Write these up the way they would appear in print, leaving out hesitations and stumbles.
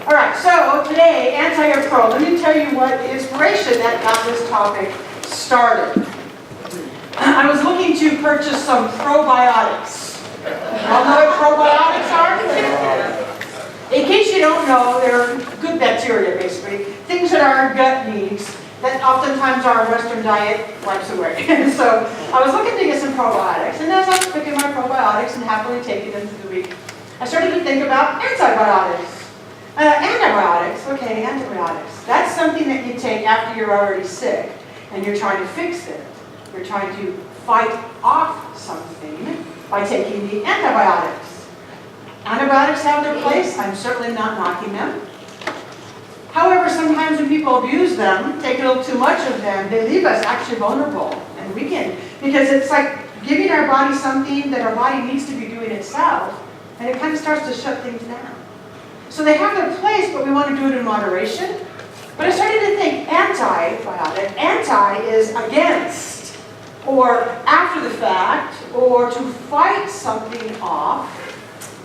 All right, so today, anti or pro, let me tell you what inspiration that got this topic started. I was looking to purchase some probiotics. Y'all know what probiotics are? In case you don't know, they're good bacteria, basically. Things that our gut needs that oftentimes our Western diet wipes away. So I was looking to get some probiotics, and as I was picking my probiotics and happily taking them through the week, I started to think about antibiotics. Antibiotics. That's something that you take after you're already sick and you're trying to fix it. You're trying to fight off something by taking the antibiotics. Antibiotics have their place. I'm certainly not knocking them. However, sometimes when people abuse them, take a little too much of them, they leave us actually vulnerable and weakened. Because it's like giving our body something that our body needs to be doing itself, and it kind of starts to shut things down. So they have their place, but we want to do it in moderation. But I started to think antibiotic. Anti is against, or after the fact, or to fight something off.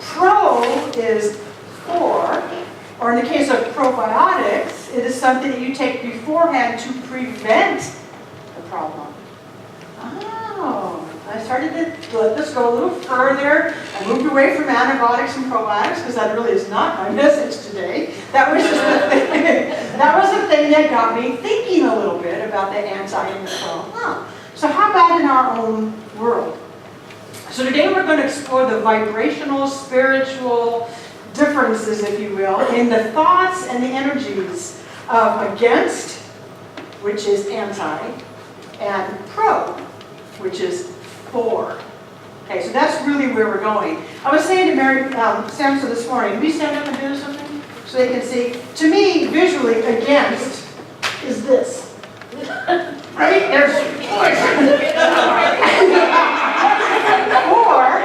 Pro is for, or in the case of probiotics, it is something that you take beforehand to prevent the problem. Oh, I started to let this go a little further. I moved away from antibiotics and probiotics because that really is not my message today. That was just the thing. That was the thing that got me thinking a little bit about the anti and the pro. So how about in our own world? So today we're going to explore the vibrational, spiritual differences, if you will, in the thoughts and the energies of against, which is anti, and pro, which is for. Okay, so that's really where we're going. I was saying to Mary Samson this morning, can we stand up and do something so they can see? To me, visually, against is this. Right? There's for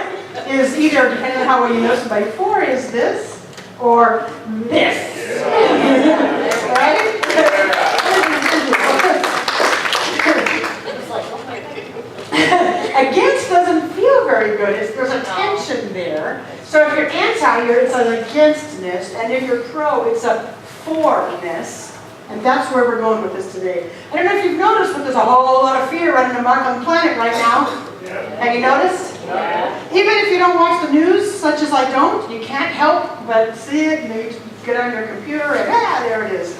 is either, depending on how well you know somebody, for is this or this. Right? Against doesn't feel very good. There's a tension there. So if you're anti, it's an againstness, and if you're pro, it's a forness. And that's where we're going with this today. I don't know if you've noticed, but there's a whole lot of fear running amok on the planet right now. Have you noticed? Even if you don't watch the news, such as I don't, you can't help but see it. You get on your computer and there it is.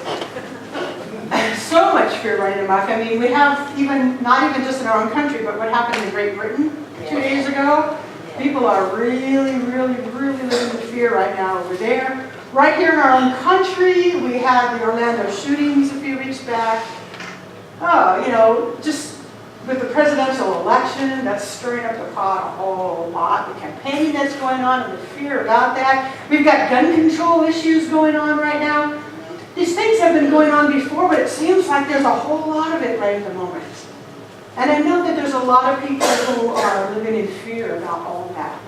So much fear running amok. I mean, we have not even just in our own country, but what happened in Great Britain 2 days ago. People are really living in fear right now over there. Right here in our own country, we had the Orlando shootings a few weeks back. Just with the presidential election, that's stirring up the pot a whole lot. The campaign that's going on and the fear about that. We've got gun control issues going on right now. These things have been going on before, but it seems like there's a whole lot of it right at the moment. And I know that there's a lot of people who are living in fear about all that.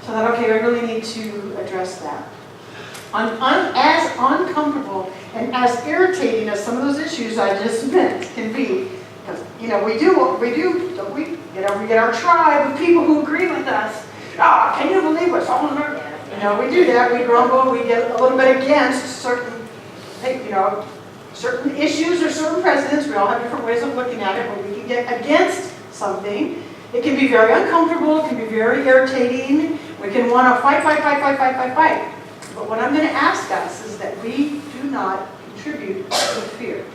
So I thought, okay, I really need to address that. As uncomfortable and as irritating as some of those issues I just meant can be, because we do, don't we? We get our tribe of people who agree with us. Can you believe what's all on earth? We do that. We grumble. We get a little bit against certain issues or certain presidents. We all have different ways of looking at it, but we can get against something. It can be very uncomfortable. It can be very irritating. We can want to fight. But what I'm going to ask us is that we do not contribute to fear.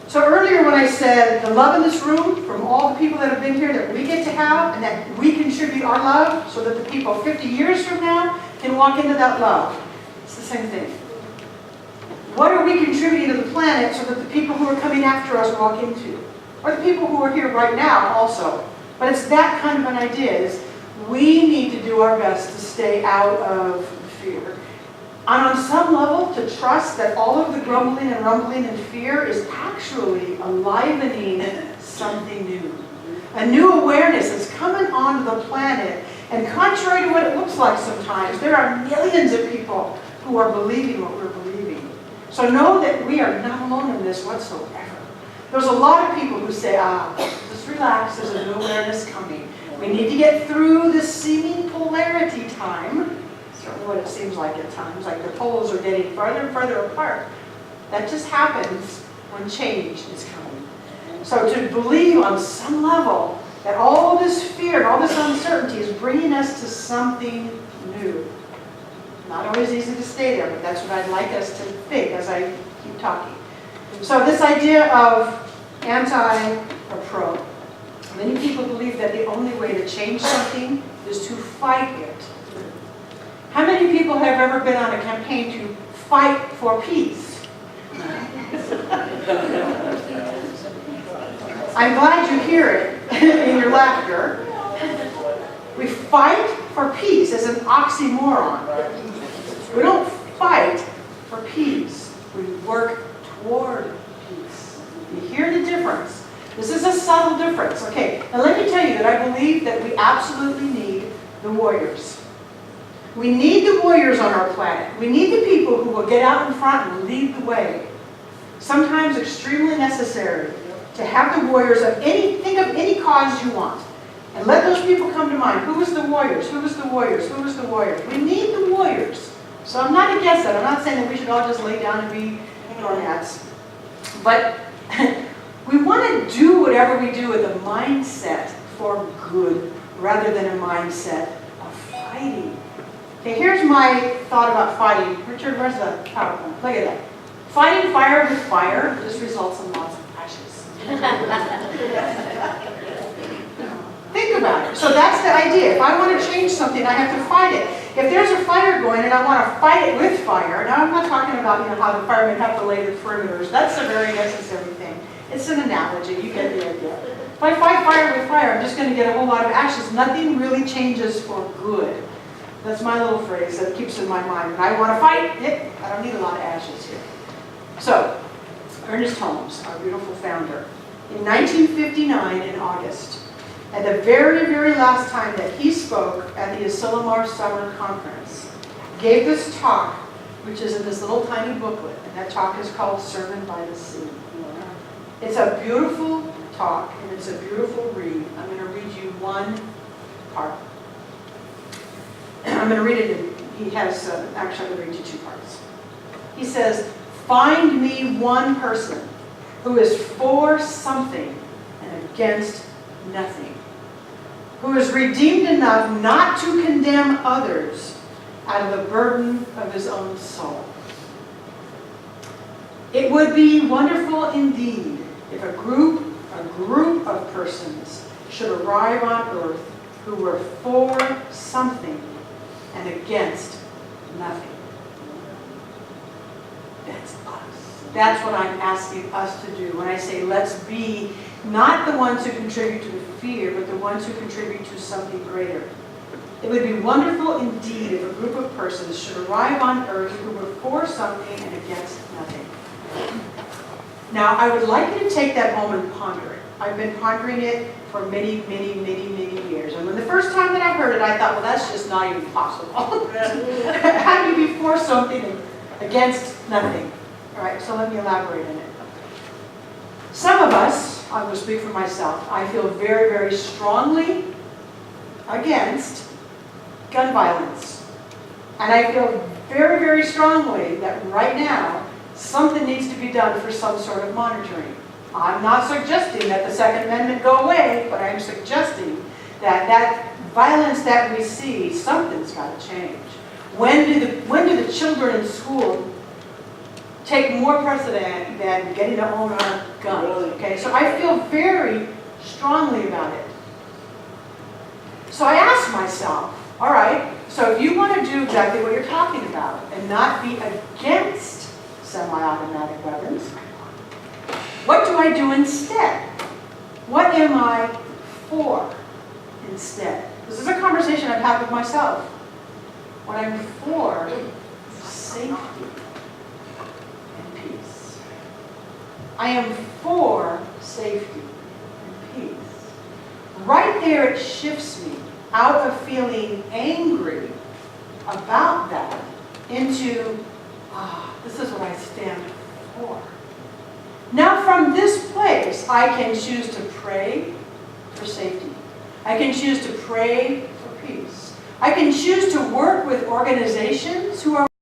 So earlier when I said the love in this room from all the people that have been here that we get to have, and that we contribute our love so that the people 50 years from now can walk into that love. It's the same thing. What are we contributing to the planet so that the people who are coming after us walk into? Or the people who are here right now also. But it's that kind of an idea. Is we need to do our best to stay out of fear. And on some level, to trust that all of the grumbling and rumbling and fear is actually enlivening something new. A new awareness is coming onto the planet. And contrary to what it looks like sometimes, there are millions of people who are believing what we're believing. So know that we are not alone in this whatsoever. There's a lot of people who say, just relax, there's a new awareness coming. We need to get through this seeming polarity time certainly what it seems like at times, like the poles are getting farther and farther apart. That just happens when change is coming. So to believe on some level that all this fear and all this uncertainty is bringing us to something new. Not always easy to stay there, but that's what I'd like us to think as I keep talking. So this idea of anti or pro. Many people believe that the only way to change something is to fight it. How many people have ever been on a campaign to fight for peace? I'm glad you hear it in your laughter. We fight for peace as an oxymoron. We don't fight for peace. We work toward peace. You hear the difference? This is a subtle difference. Okay, now let me tell you that I believe that we absolutely need the warriors. We need the warriors on our planet. We need the people who will get out in front and lead the way. Sometimes extremely necessary to have the warriors of think of any cause you want. And let those people come to mind. Who was the warriors? Who was the warriors? Who was the warriors? We need the warriors. So I'm not against that. I'm not saying that we should all just lay down and be doormats. But we want to do whatever we do with a mindset for good rather than a mindset of fighting. Okay, here's my thought about fighting. Richard, where's the PowerPoint? Look at that. Fighting fire with fire just results in lots of ashes. Think about it. So that's the idea. If I want to change something, I have to fight it. If there's a fire going and I want to fight it with fire, now I'm not talking about how the firemen have to lay the perimeters. That's a very necessary thing. It's an analogy. You get the idea. If I fight fire with fire, I'm just going to get a whole lot of ashes. Nothing really changes for good. That's my little phrase that keeps in my mind. When I want to fight it, I don't need a lot of ashes here. So, Ernest Holmes, our beautiful founder, in 1959 in August, at the very, very last time that he spoke at the Asilomar Summer Conference, gave this talk, which is in this little tiny booklet, and that talk is called Sermon by the Sea. It's a beautiful talk, and it's a beautiful read. I'm going to read you one part. I'm going to read it, he has, actually I'm going to read you two parts. He says, "Find me one person who is for something and against nothing, who is redeemed enough not to condemn others out of the burden of his own soul. It would be wonderful indeed if a group of persons should arrive on earth who were for something and against nothing." That's us. That's what I'm asking us to do when I say let's be not the ones who contribute to fear, but the ones who contribute to something greater. It would be wonderful indeed if a group of persons should arrive on earth who were for something and against nothing. Now, I would like you to take that moment and ponder it. I've been pondering it for many, many, many, many years. And when the first time that I heard it, I thought, well, that's just not even possible. How do you be for something and against nothing? All right, so let me elaborate on it. Some of us, I will speak for myself, I feel very, very strongly against gun violence. And I feel very, very strongly that right now, something needs to be done for some sort of monitoring. I'm not suggesting that the Second Amendment go away, but I'm suggesting that that violence that we see, something's got to change. When do the children in school take more precedent than getting to own our guns? Okay, so I feel very strongly about it. So I asked myself, all right, so if you want to do exactly what you're talking about and not be against semi-automatic weapons, what do I do instead? What am I for instead? This is a conversation I've had with myself. What I'm for is safety and peace. I am for safety and peace. Right there it shifts me out of feeling angry about that into, this is what I stand for. Now from this place, I can choose to pray for safety. I can choose to pray for peace. I can choose to work with organizations who are